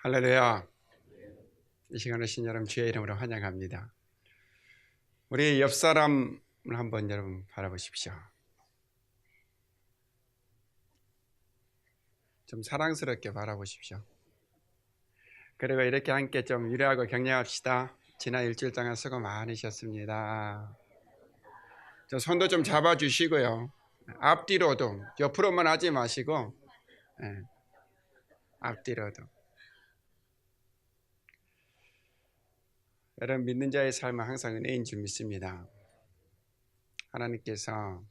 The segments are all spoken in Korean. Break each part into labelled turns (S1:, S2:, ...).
S1: 할렐루야. 이 시간에 신 여러분 주의 이름으로 환영합니다. 우리 옆 사람을 한번 여러분 바라보십시오. 좀 사랑스럽게 바라보십시오. 그리고 이렇게 함께 좀 위로하고 격려합시다. 지난 일주일 동안 수고 많으셨습니다. 저 손도 좀 잡아주시고요. 앞뒤로도 옆으로만 하지 마시고 앞뒤로도. 여러분 믿는 자의 삶은 항상 은혜인 줄 믿습니다. 하나님께서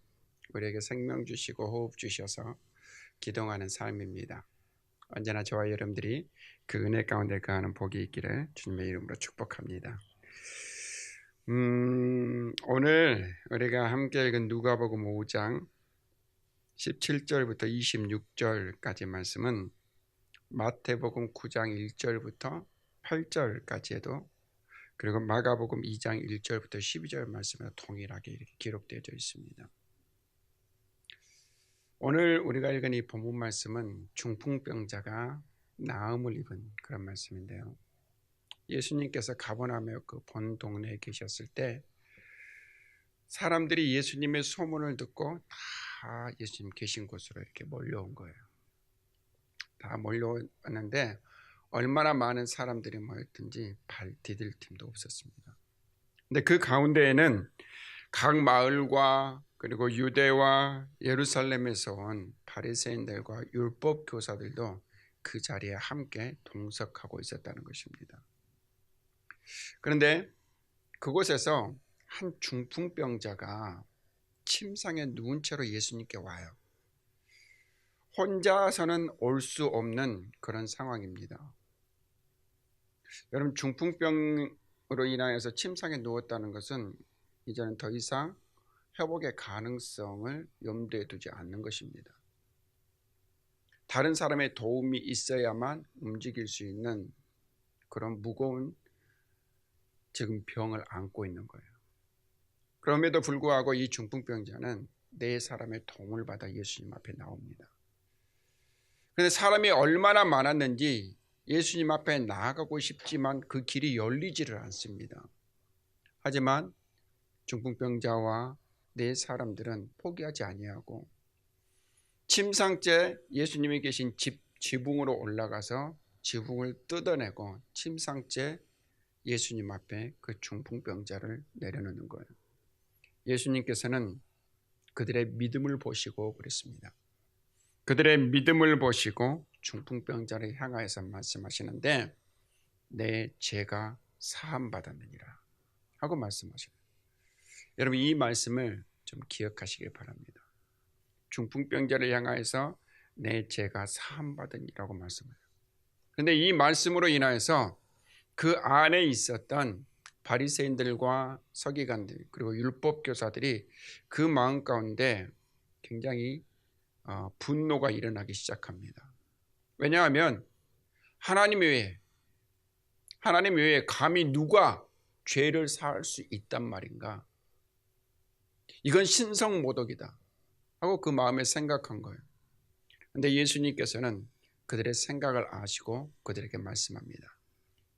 S1: 우리에게 생명 주시고 호흡 주셔서 기동하는 삶입니다. 언제나 저와 여러분들이 그 은혜 가운데 거하는 복이 있기를 주님의 이름으로 축복합니다. 오늘 우리가 함께 읽은 누가복음 5장 17절부터 26절까지 말씀은 마태복음 9장 1절부터 8절까지에도 그리고 마가복음 2장 1절부터 12절 말씀에 동일하게 이렇게 기록되어 있습니다. 오늘 우리가 읽은 이 본문 말씀은 중풍병자가 나음을 입은 그런 말씀인데요. 예수님께서 가버나움의 그 본 동네에 계셨을 때 사람들이 예수님의 소문을 듣고 다 예수님 계신 곳으로 이렇게 몰려온 거예요. 다 몰려왔는데 얼마나 많은 사람들이 모였든지 발 디딜 틈도 없었습니다. 근데 그 가운데에는 각 마을과 그리고 유대와 예루살렘에서 온 바리새인들과 율법 교사들도 그 자리에 함께 동석하고 있었다는 것입니다. 그런데 그곳에서 한 중풍병자가 침상에 누운 채로 예수님께 와요. 혼자서는 올 수 없는 그런 상황입니다. 여러분, 중풍병으로 인하여서 침상에 누웠다는 것은 이제는 더 이상 회복의 가능성을 염두에 두지 않는 것입니다. 다른 사람의 도움이 있어야만 움직일 수 있는 그런 무거운 지금 병을 안고 있는 거예요. 그럼에도 불구하고 이 중풍병자는 네 사람의 도움을 받아 예수님 앞에 나옵니다. 그런데 사람이 얼마나 많았는지 예수님 앞에 나아가고 싶지만 그 길이 열리지를 않습니다. 하지만 중풍병자와 네 사람들은 포기하지 아니하고 침상째 예수님이 계신 지붕으로 올라가서 지붕을 뜯어내고 침상째 예수님 앞에 그 중풍병자를 내려놓는 거예요. 예수님께서는 그들의 믿음을 보시고 그랬습니다. 그들의 믿음을 보시고 중풍병자를 향하여서 말씀하시는데 내 죄가 사함받았느니라 하고 말씀하십니다. 여러분 이 말씀을 좀 기억하시길 바랍니다. 중풍병자를 향하여서 내 죄가 사함받으니라고 말씀해요. 그런데 이 말씀으로 인하여서 그 안에 있었던 바리새인들과 서기관들 그리고 율법교사들이 그 마음 가운데 굉장히 분노가 일어나기 시작합니다. 왜냐하면 하나님 외에 감히 누가 죄를 사할 수 있단 말인가? 이건 신성모독이다 하고 그 마음에 생각한 거예요. 그런데 예수님께서는 그들의 생각을 아시고 그들에게 말씀합니다.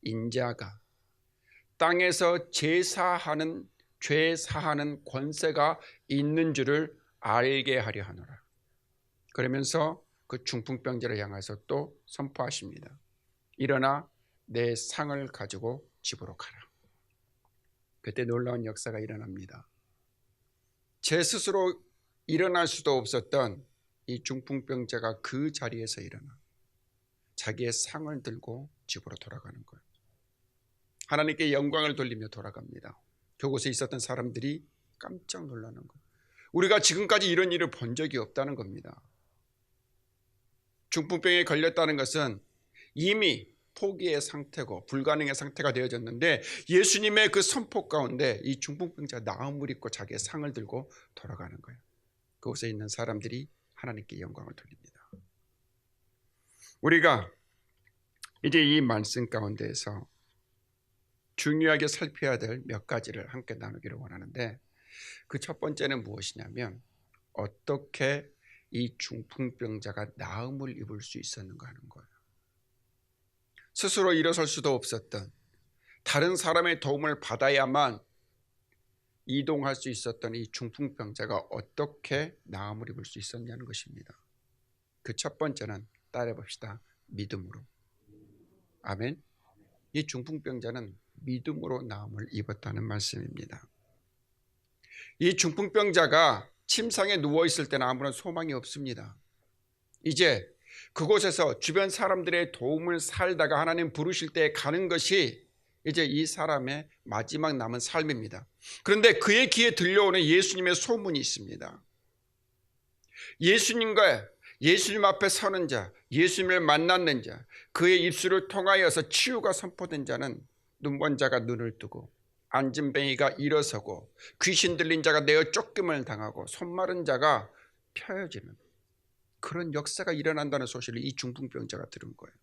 S1: 인자가 땅에서 죄 사하는 권세가 있는 줄을 알게 하려 하노라. 그러면서 그 중풍병자를 향해서 또 선포하십니다. 일어나 내 상을 가지고 집으로 가라. 그때 놀라운 역사가 일어납니다. 제 스스로 일어날 수도 없었던 이 중풍병자가 그 자리에서 일어나 자기의 상을 들고 집으로 돌아가는 거예요. 하나님께 영광을 돌리며 돌아갑니다. 그곳에 있었던 사람들이 깜짝 놀라는 거예요. 우리가 지금까지 이런 일을 본 적이 없다는 겁니다. 중풍병에 걸렸다는 것은 이미 포기의 상태고 불가능의 상태가 되어졌는데 예수님의 그 선포 가운데 이 중풍병자 나음을 입고 자기의 상을 들고 돌아가는 거예요. 그곳에 있는 사람들이 하나님께 영광을 돌립니다. 우리가 이제 이 말씀 가운데에서 중요하게 살펴야 될 몇 가지를 함께 나누기를 원하는데 그 첫 번째는 무엇이냐면 어떻게 이 중풍병자가 나음을 입을 수 있었는가 하는 거예요. 스스로 일어설 수도 없었던, 다른 사람의 도움을 받아야만 이동할 수 있었던 이 중풍병자가 어떻게 나음을 입을 수 있었냐는 것입니다. 그 첫 번째는 따라해 봅시다. 믿음으로. 아멘. 이 중풍병자는 믿음으로 나음을 입었다는 말씀입니다. 이 중풍병자가 침상에 누워있을 때는 아무런 소망이 없습니다. 이제 그곳에서 주변 사람들의 도움을 살다가 하나님 부르실 때 가는 것이 이제 이 사람의 마지막 남은 삶입니다. 그런데 그의 귀에 들려오는 예수님의 소문이 있습니다. 예수님 앞에 서는 자, 예수님을 만났는 자, 그의 입술을 통하여서 치유가 선포된 자는 눈먼 자가 눈을 뜨고, 앉은 뱅이가 일어서고, 귀신 들린 자가 내어 쫓김을 당하고, 손 마른 자가 펴어지는 그런 역사가 일어난다는 소식을 이 중풍병자가 들은 거예요.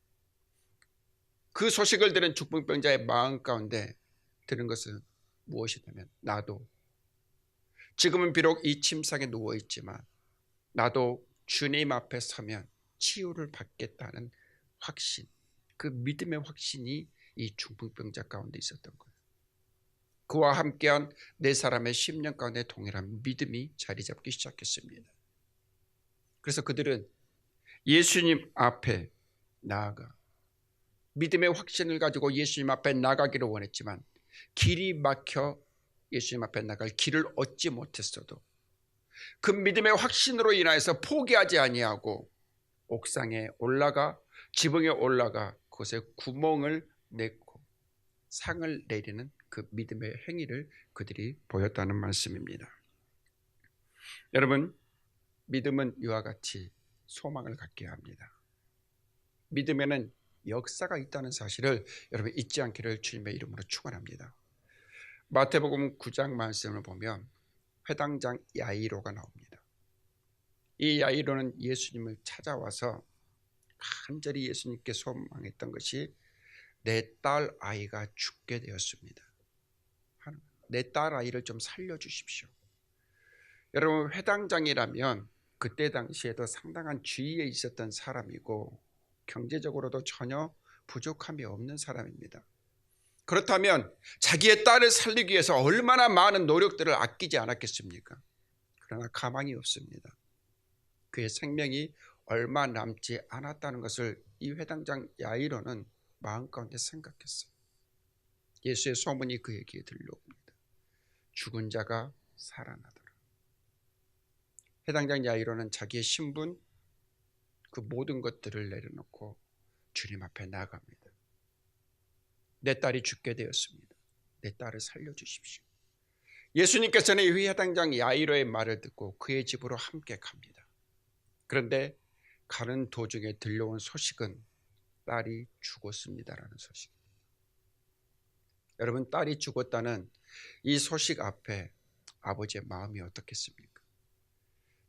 S1: 그 소식을 들은 중풍병자의 마음 가운데 들은 것은 무엇이냐면, 나도 지금은 비록 이 침상에 누워있지만 나도 주님 앞에 서면 치유를 받겠다는 확신, 그 믿음의 확신이 이 중풍병자 가운데 있었던 거예요. 그와 함께한 네 사람의 10년 가운데 동일한 믿음이 자리 잡기 시작했습니다. 그래서 그들은 예수님 앞에 나아가 믿음의 확신을 가지고 예수님 앞에 나가기를 원했지만, 길이 막혀 예수님 앞에 나갈 길을 얻지 못했어도 그 믿음의 확신으로 인하여서 포기하지 아니하고 옥상에 올라가, 지붕에 올라가 그곳에 구멍을 내고 상을 내리는 그 믿음의 행위를 그들이 보였다는 말씀입니다. 여러분, 믿음은 이와 같이 소망을 갖게 합니다. 믿음에는 역사가 있다는 사실을 여러분 잊지 않기를 주님의 이름으로 축원합니다. 마태복음 9장 말씀을 보면 회당장 야이로가 나옵니다. 이 야이로는 예수님을 찾아와서 간절히 예수님께 소망했던 것이 내 딸 아이가 죽게 되었습니다. 내 딸 아이를 좀 살려주십시오. 여러분, 회당장이라면 그때 당시에도 상당한 지위에 있었던 사람이고 경제적으로도 전혀 부족함이 없는 사람입니다. 그렇다면 자기의 딸을 살리기 위해서 얼마나 많은 노력들을 아끼지 않았겠습니까? 그러나 가망이 없습니다. 그의 생명이 얼마 남지 않았다는 것을 이 회당장 야이로는 마음 가운데 생각했어요. 예수의 소문이 그에게 들려옵니다. 죽은 자가 살아나더라. 회당장 야이로는 자기의 신분, 그 모든 것들을 내려놓고 주님 앞에 나아갑니다. 내 딸이 죽게 되었습니다. 내 딸을 살려주십시오. 예수님께서는 이 회당장 야이로의 말을 듣고 그의 집으로 함께 갑니다. 그런데 가는 도중에 들려온 소식은 딸이 죽었습니다라는 소식입니다. 여러분, 딸이 죽었다는 이 소식 앞에 아버지의 마음이 어떻겠습니까?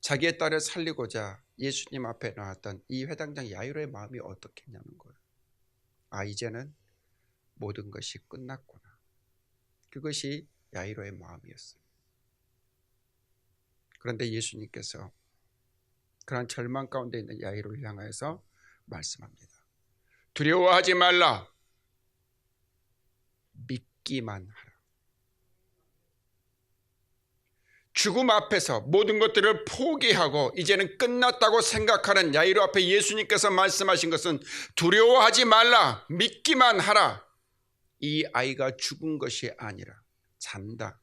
S1: 자기의 딸을 살리고자 예수님 앞에 나왔던 이 회당장 야이로의 마음이 어떻겠냐는 거예요. 아, 이제는 모든 것이 끝났구나. 그것이 야이로의 마음이었어요. 그런데 예수님께서 그런 절망 가운데 있는 야이로를 향하여서 말씀합니다. 두려워하지 말라. 믿기만 하라. 죽음 앞에서 모든 것들을 포기하고 이제는 끝났다고 생각하는 야이로 앞에 예수님께서 말씀하신 것은 두려워하지 말라, 믿기만 하라. 이 아이가 죽은 것이 아니라 잔다.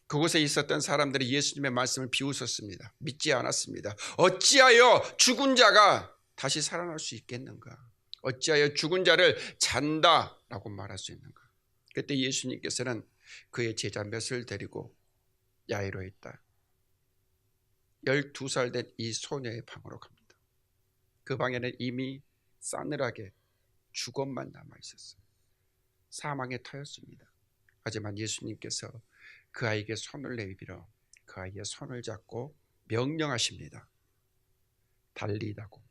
S1: 그곳에 있었던 사람들이 예수님의 말씀을 비웃었습니다. 믿지 않았습니다. 어찌하여 죽은 자가 다시 살아날 수 있겠는가? 어찌하여 죽은 자를 잔다라고 말할 수 있는가? 그때 예수님께서는 그의 제자 몇을 데리고 야이로의 딸 12살 된 이 소녀의 방으로 갑니다. 그 방에는 이미 싸늘하게 죽음만 남아있었어요. 사망에 터였습니다. 하지만 예수님께서 그 아이에게 손을 내밀어 그 아이의 손을 잡고 명령하십니다. 달리다굼,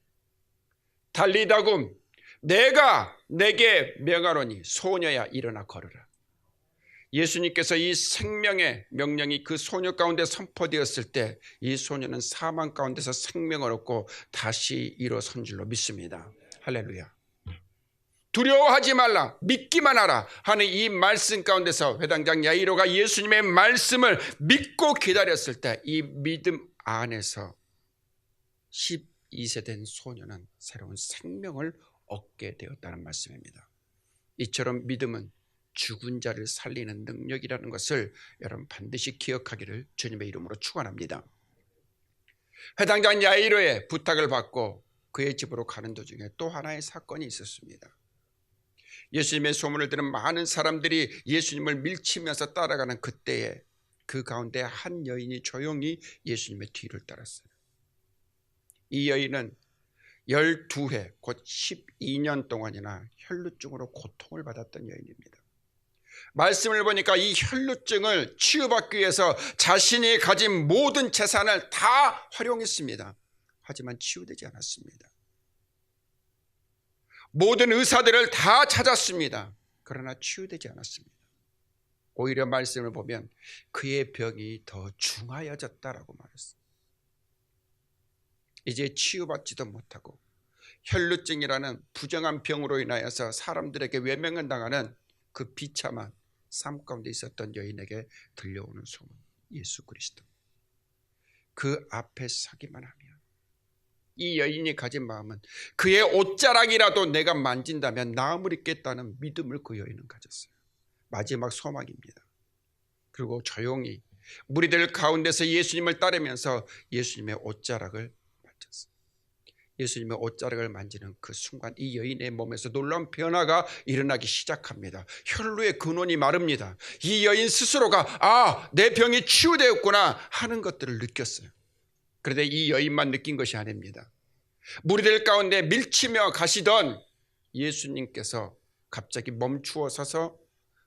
S1: 달리다굼, 내가 내게 명하노니 소녀야 일어나 걸으라. 예수님께서 이 생명의 명령이 그 소녀 가운데 선포되었을 때 이 소녀는 사망 가운데서 생명을 얻고 다시 일어선 줄로 믿습니다. 할렐루야. 두려워하지 말라, 믿기만 하라 하는 이 말씀 가운데서 회당장 야이로가 예수님의 말씀을 믿고 기다렸을 때 이 믿음 안에서 12세 된 소년은 새로운 생명을 얻게 되었다는 말씀입니다. 이처럼 믿음은 죽은 자를 살리는 능력이라는 것을 여러분 반드시 기억하기를 주님의 이름으로 축원합니다. 회당장 야이로의 부탁을 받고 그의 집으로 가는 도중에 또 하나의 사건이 있었습니다. 예수님의 소문을 들은 많은 사람들이 예수님을 밀치면서 따라가는 그때에 그 가운데 한 여인이 조용히 예수님의 뒤를 따랐어요. 이 여인은 12회 곧 12년 동안이나 혈루증으로 고통을 받았던 여인입니다. 말씀을 보니까 이 혈루증을 치유받기 위해서 자신이 가진 모든 재산을 다 활용했습니다. 하지만 치유되지 않았습니다. 모든 의사들을 다 찾았습니다. 그러나 치유되지 않았습니다. 오히려 말씀을 보면 그의 병이 더 중하여졌다라고 말했습니다. 이제 치유받지도 못하고 혈루증이라는 부정한 병으로 인하여서 사람들에게 외면을 당하는 그 비참한 삶 가운데 있었던 여인에게 들려오는 소문, 예수 그리스도. 그 앞에 서기만 하면 이 여인이 가진 마음은 그의 옷자락이라도 내가 만진다면 나음을 입겠다는 믿음을 그 여인은 가졌어요. 마지막 소망입니다. 그리고 조용히 무리들 가운데서 예수님을 따르면서 예수님의 옷자락을 만졌어요. 예수님의 옷자락을 만지는 그 순간 이 여인의 몸에서 놀라운 변화가 일어나기 시작합니다. 혈루의 근원이 마릅니다. 이 여인 스스로가 내 병이 치유되었구나 하는 것들을 느꼈어요. 그런데 이 여인만 느낀 것이 아닙니다. 무리들 가운데 밀치며 가시던 예수님께서 갑자기 멈추어 서서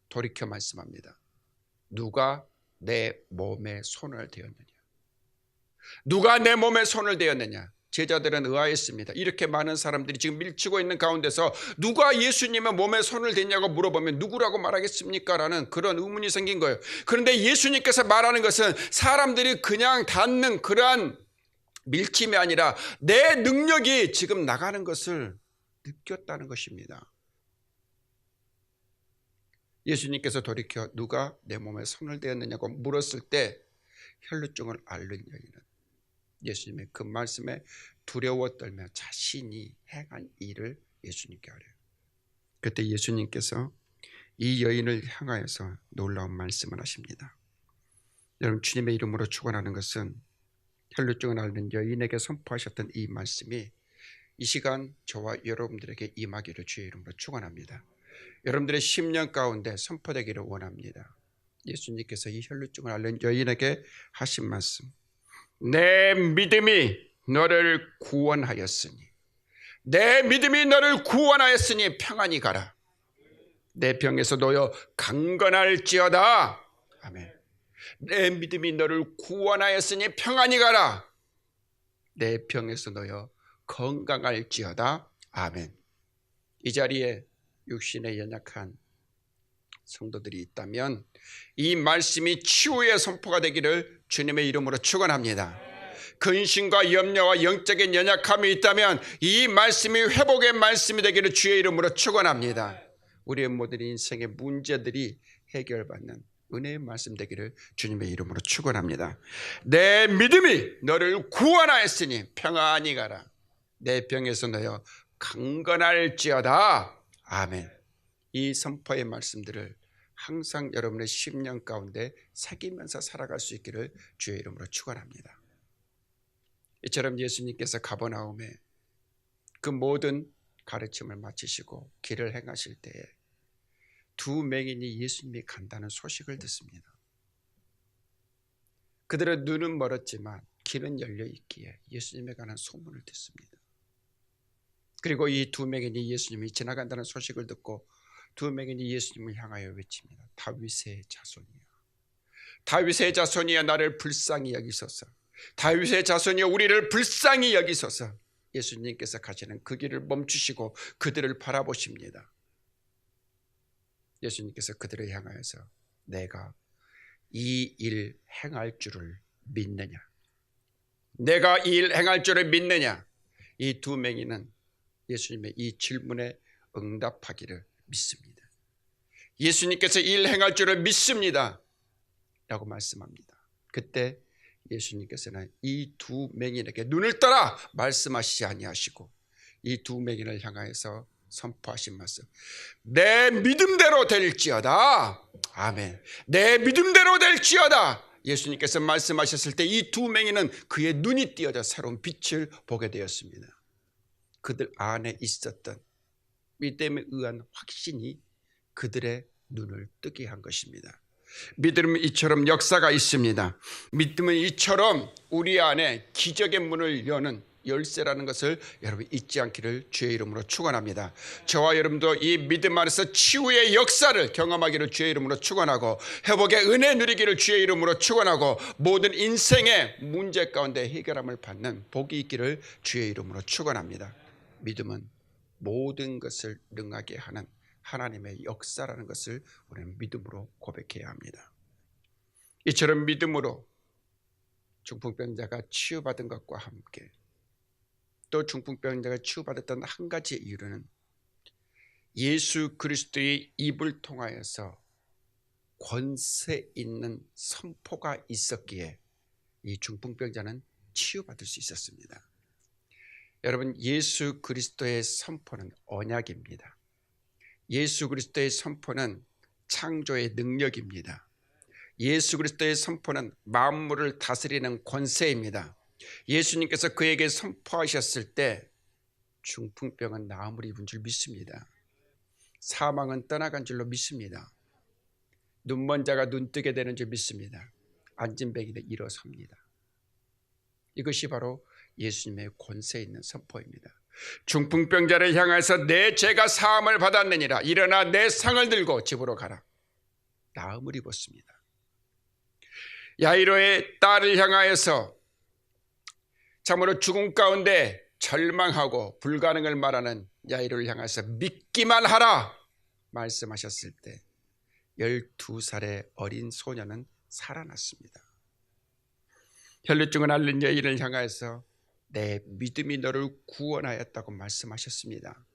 S1: 돌이켜 말씀합니다. 누가 내 몸에 손을 대었느냐? 누가 내 몸에 손을 대었느냐? 제자들은 의아했습니다. 이렇게 많은 사람들이 지금 밀치고 있는 가운데서 누가 예수님의 몸에 손을 댔냐고 물어보면 누구라고 말하겠습니까? 라는 그런 의문이 생긴 거예요. 그런데 예수님께서 말하는 것은 사람들이 그냥 닿는 그러한 밀침이 아니라 내 능력이 지금 나가는 것을 느꼈다는 것입니다. 예수님께서 돌이켜 누가 내 몸에 손을 대었느냐고 물었을 때 혈루증을 앓는 여인은 예수님의 그 말씀에 두려워 떨며 자신이 행한 일을 예수님께 하래요. 그때 예수님께서 이 여인을 향하여서 놀라운 말씀을 하십니다. 여러분, 주님의 이름으로 축원하는 것은 혈루증을 앓는 여인에게 선포하셨던 이 말씀이 이 시간 저와 여러분들에게 임하기를 주의 이름으로 축원합니다. 여러분들의 10년 가운데 선포되기를 원합니다. 예수님께서 이 혈루증을 앓는 여인에게 하신 말씀, 내 믿음이 너를 구원하였으니, 내 믿음이 너를 구원하였으니 평안히 가라. 내 병에서 놓여 강건할지어다. 아멘. 내 믿음이 너를 구원하였으니 평안히 가라. 내 병에서 놓여 건강할지어다. 아멘. 이 자리에 육신에 연약한 성도들이 있다면 이 말씀이 치유의 선포가 되기를 주님의 이름으로 축원합니다. 근심과 염려와 영적인 연약함이 있다면 이 말씀이 회복의 말씀이 되기를 주의 이름으로 축원합니다. 우리의 모든 인생의 문제들이 해결받는 은혜의 말씀 되기를 주님의 이름으로 축원합니다. 내 믿음이 너를 구원하였으니 평안히 가라. 내 병에서 너여 강건할지어다. 아멘. 이 선포의 말씀들을 항상 여러분의 10년 가운데 새기면서 살아갈 수 있기를 주의 이름으로 축원합니다. 이처럼 예수님께서 가버나움에 그 모든 가르침을 마치시고 길을 행하실 때에 두 맹인이 예수님이 간다는 소식을 듣습니다. 그들의 눈은 멀었지만 길은 열려 있기에 예수님에 관한 소문을 듣습니다. 그리고 이 두 맹인이 예수님이 지나간다는 소식을 듣고 두 맹인이 예수님을 향하여 외칩니다. 다윗의 자손이여, 다윗의 자손이여, 나를 불쌍히 여기소서. 다윗의 자손이여, 우리를 불쌍히 여기소서. 예수님께서 가시는 그 길을 멈추시고 그들을 바라보십니다. 예수님께서 그들을 향하여서 내가 이 일 행할 줄을 믿느냐? 내가 이 일 행할 줄을 믿느냐? 이 두 맹인은 예수님의 이 질문에 응답하기를 믿습니다. 예수님께서 일 행할 줄을 믿습니다 라고 말씀합니다. 그때 예수님께서는 이 두 맹인에게 눈을 떠라 말씀하시지 아니하시고 이 두 맹인을 향하여서 선포하신 말씀, 내 믿음대로 될지어다. 아멘. 내 믿음대로 될지어다. 예수님께서 말씀하셨을 때 이 두 맹인은 그의 눈이 띄어져 새로운 빛을 보게 되었습니다. 그들 안에 있었던 믿음에 의한 확신이 그들의 눈을 뜨게 한 것입니다. 믿음은 이처럼 역사가 있습니다. 믿음은 이처럼 우리 안에 기적의 문을 여는 열쇠라는 것을 여러분 잊지 않기를 주의 이름으로 축원합니다. 저와 여러분도 이 믿음 안에서 치유의 역사를 경험하기를 주의 이름으로 축원하고 회복의 은혜 누리기를 주의 이름으로 축원하고 모든 인생의 문제 가운데 해결함을 받는 복이 있기를 주의 이름으로 축원합니다. 믿음은 모든 것을 능하게 하는 하나님의 역사라는 것을 우리는 믿음으로 고백해야 합니다. 이처럼 믿음으로 중풍병자가 치유받은 것과 함께 또 중풍병자가 치유받았던 한 가지 이유는 예수 그리스도의 입을 통하여서 권세 있는 선포가 있었기에 이 중풍병자는 치유받을 수 있었습니다. 여러분, 예수 그리스도의 선포는 언약입니다. 예수 그리스도의 선포는 창조의 능력입니다. 예수 그리스도의 선포는 만물을 다스리는 권세입니다. 예수님께서 그에게 선포하셨을 때 중풍병은 나음을 입은 줄 믿습니다. 사망은 떠나간 줄로 믿습니다. 눈먼 자가 눈뜨게 되는 줄 믿습니다. 앉은 뱅이는 일어섭니다. 이것이 바로 예수님의 권세 있는 선포입니다. 중풍병자를 향해서 내 죄가 사함을 받았느니라. 일어나 내 상을 들고 집으로 가라. 나음을 입었습니다. 야이로의 딸을 향하여서 참으로 죽음 가운데 절망하고 불가능을 말하는 야이로를 향해서 믿기만 하라 말씀하셨을 때 12살의 어린 소녀는 살아났습니다. 혈루증을 앓는 여인을 향해서 내 믿음이 너를 구원하였다고 말씀하셨습니다.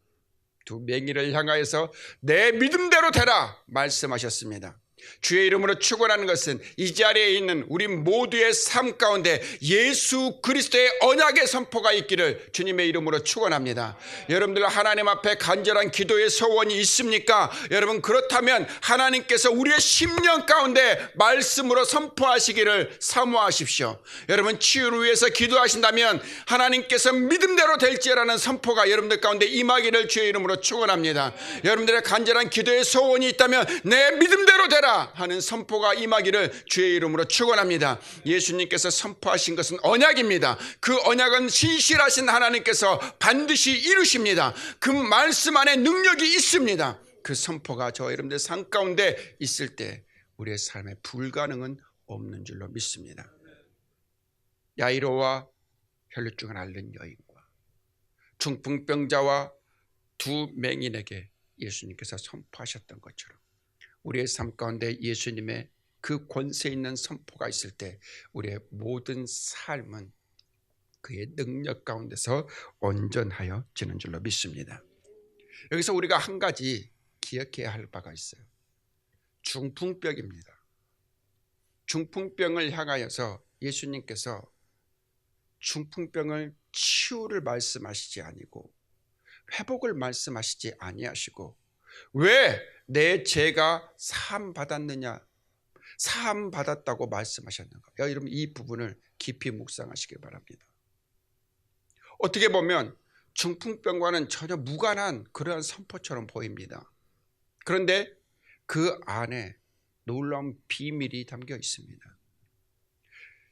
S1: 두 맹인을 향하여서 내 믿음대로 되라 말씀하셨습니다. 주의 이름으로 축원하는 것은 이 자리에 있는 우리 모두의 삶 가운데 예수 그리스도의 언약의 선포가 있기를 주님의 이름으로 축원합니다. 여러분들 하나님 앞에 간절한 기도의 소원이 있습니까? 여러분 그렇다면 하나님께서 우리의 심령 가운데 말씀으로 선포하시기를 사모하십시오. 여러분 치유를 위해서 기도하신다면 하나님께서 믿음대로 될지라는 선포가 여러분들 가운데 임하기를 주의 이름으로 축원합니다. 여러분들의 간절한 기도의 소원이 있다면 내 믿음대로 되라 하는 선포가 임하기를 주의 이름으로 축원합니다. 예수님께서 선포하신 것은 언약입니다. 그 언약은 신실하신 하나님께서 반드시 이루십니다. 그 말씀 안에 능력이 있습니다. 그 선포가 저 여러분들 삶 가운데 있을 때 우리의 삶에 불가능은 없는 줄로 믿습니다. 야이로와 혈루증을 앓는 여인과 중풍병자와 두 맹인에게 예수님께서 선포하셨던 것처럼 우리의 삶 가운데 예수님의 그 권세 있는 선포가 있을 때 우리의 모든 삶은 그의 능력 가운데서 온전하여지는 줄로 믿습니다. 여기서 우리가 한 가지 기억해야 할 바가 있어요. 중풍병입니다. 중풍병을 향하여서 예수님께서 중풍병을 치유를 말씀하시지 아니고 회복을 말씀하시지 아니하시고 왜 내 죄가 사함 받았느냐, 사함 받았다고 말씀하셨는가? 여러분 이 부분을 깊이 묵상하시길 바랍니다. 어떻게 보면 중풍병과는 전혀 무관한 그러한 선포처럼 보입니다. 그런데 그 안에 놀라운 비밀이 담겨 있습니다.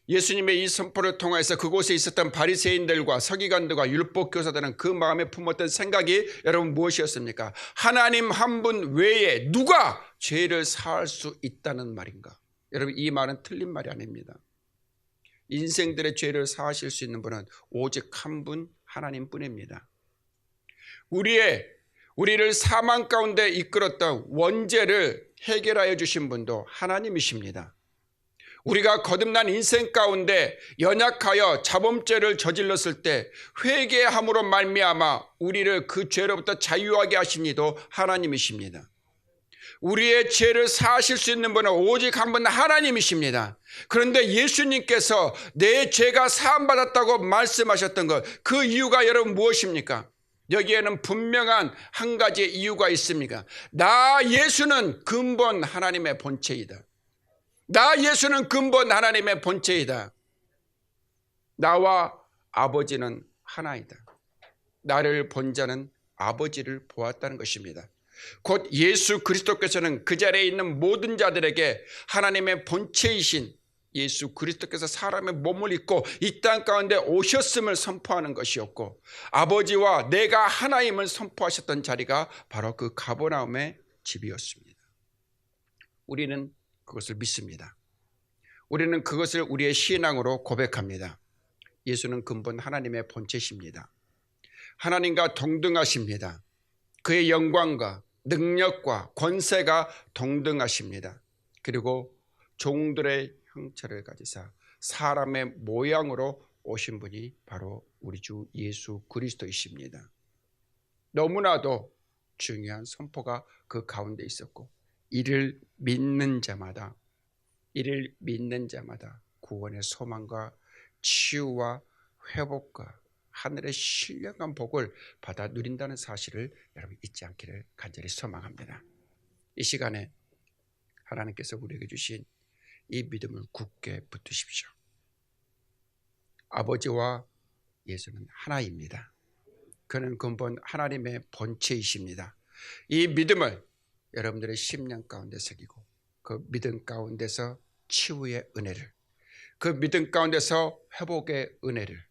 S1: 예수님의 이 선포를 통해서 그곳에 있었던 바리새인들과 서기관들과 율법교사들은 그 마음에 품었던 생각이 여러분 무엇이었습니까? 하나님 한 분 외에 누가 죄를 사할 수 있다는 말인가? 여러분 이 말은 틀린 말이 아닙니다. 인생들의 죄를 사하실 수 있는 분은 오직 한 분 하나님뿐입니다. 우리를 사망 가운데 이끌었던 원죄를 해결하여 주신 분도 하나님이십니다. 우리가 거듭난 인생 가운데 연약하여 자범죄를 저질렀을 때 회개함으로 말미암아 우리를 그 죄로부터 자유하게 하신 이도 하나님이십니다. 우리의 죄를 사하실 수 있는 분은 오직 한 분 하나님이십니다. 그런데 예수님께서 내 죄가 사함받았다고 말씀하셨던 것, 그 이유가 여러분 무엇입니까? 여기에는 분명한 한 가지 이유가 있습니다. 나 예수는 근본 하나님의 본체이다. 나 예수는 근본 하나님의 본체이다. 나와 아버지는 하나이다. 나를 본 자는 아버지를 보았다는 것입니다. 곧 예수 그리스도께서는 그 자리에 있는 모든 자들에게 하나님의 본체이신 예수 그리스도께서 사람의 몸을 입고 이 땅 가운데 오셨음을 선포하는 것이었고, 아버지와 내가 하나임을 선포하셨던 자리가 바로 그 가버나움의 집이었습니다. 우리는 그것을 믿습니다. 우리는 그것을 우리의 신앙으로 고백합니다. 예수는 근본 하나님의 본체십니다. 하나님과 동등하십니다. 그의 영광과 능력과 권세가 동등하십니다. 그리고 종들의 형체를 가지사 사람의 모양으로 오신 분이 바로 우리 주 예수 그리스도이십니다. 너무나도 중요한 선포가 그 가운데 있었고, 이를 믿는 자마다 구원의 소망과 치유와 회복과 하늘의 신령한 복을 받아 누린다는 사실을 여러분 잊지 않기를 간절히 소망합니다. 이 시간에 하나님께서 우리에게 주신 이 믿음을 굳게 붙드십시오. 아버지와 예수는 하나입니다. 그는 근본 하나님의 본체이십니다. 이 믿음을 여러분들의 심령 가운데 새기고, 그 믿음 가운데서 치유의 은혜를, 그 믿음 가운데서 회복의 은혜를,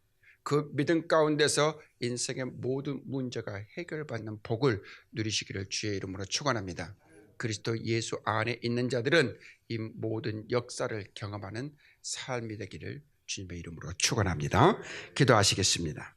S1: 그 믿음 가운데서 인생의 모든 문제가 해결받는 복을 누리시기를 주의 이름으로 축원합니다. 그리스도 예수 안에 있는 자들은 이 모든 역사를 경험하는 삶이 되기를 주님의 이름으로 축원합니다. 기도하시겠습니다.